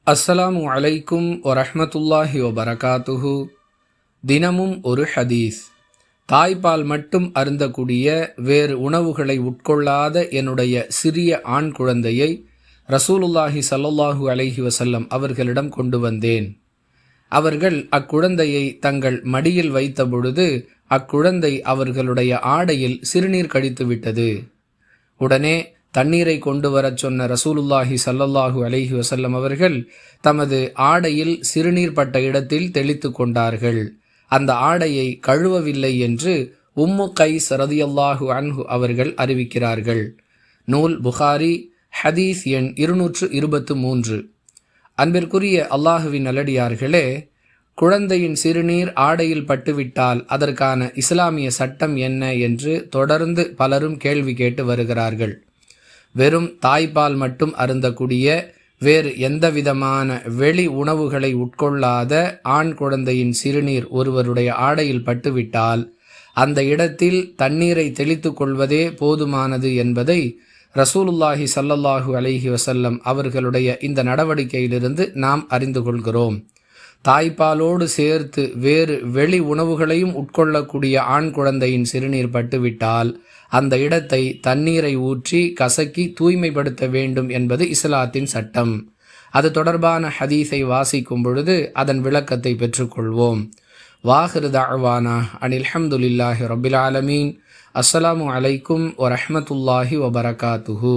அஸ்ஸலாமு அலைக்கும் வரஹ்மத்துல்லாஹி வபரகாத்துஹு. தினமும் ஒரு ஹதீஸ். தாய்ப்பால் மட்டும் அருந்தக்கூடிய வேறு உணவுகளை உட்கொள்ளாத என்னுடைய சிறிய ஆண் குழந்தையை ரசூலுல்லாஹி ஸல்லல்லாஹு அலைஹி வஸல்லம் அவர்களிடம் கொண்டு வந்தேன். அவர்கள் அக்குழந்தையை தங்கள் மடியில் வைத்த பொழுது அக்குழந்தை அவர்களுடைய ஆடையில் சிறுநீர் கழித்து விட்டது. உடனே தண்ணீரை கொண்டு வரச் சொன்ன ரசூலுல்லாஹி ஸல்லல்லாஹு அலைஹி வஸல்லம் அவர்கள் தமது ஆடையில் சிறுநீர் பட்ட இடத்தில் தெளித்து கொண்டார்கள். அந்த ஆடையை கழுவவில்லை என்று உம்மு கைஸ் ரதியல்லாஹு அன்ஹு அவர்கள் அறிவிக்கிறார்கள். நூல் புகாரி, ஹதீஸ் எண் 223. அன்பிற்குரிய அல்லாஹுவின் நல்லடியார்களே, குழந்தையின் சிறுநீர் ஆடையில் பட்டுவிட்டால் அதற்கான இஸ்லாமிய சட்டம் என்ன என்று தொடர்ந்து பலரும் கேள்வி கேட்டு வருகிறார்கள். வெறும் தாய்ப்பால் மட்டும் அருந்தக்கூடிய வேறு எந்தவிதமான வெளி உணவுகளை உட்கொள்ளாத ஆண் குழந்தையின் சிறுநீர் ஒருவருடைய ஆடையில் பட்டுவிட்டால் அந்த இடத்தில் தண்ணீரை தெளித்து கொள்வதே போதுமானது என்பதை ரசூலுல்லாஹி ஸல்லல்லாஹு அலைஹி வஸல்லம் அவர்களுடைய இந்த நடவடிக்கையிலிருந்து நாம் அறிந்து கொள்கிறோம். தாய்ப்பாலோடு சேர்த்து வேறு வெளி உணவுகளையும் உட்கொள்ளக்கூடிய ஆண் குழந்தையின் சிறுநீர் பட்டுவிட்டால் அந்த இடத்தை தண்ணீரை ஊற்றி கசக்கி தூய்மைப்படுத்த வேண்டும் என்பது இஸ்லாத்தின் சட்டம். அது தொடர்பான ஹதீஸை வாசிக்கும் பொழுது அதன் விளக்கத்தை பெற்றுக்கொள்வோம். வாஹிரு தஅவானா அனில் ஹம்துலில்லாஹி ரப்பில் ஆலமீன். அஸ்ஸலாமு அலைக்கும் வரஹ்மத்துல்லாஹி வபரகாத்துஹு.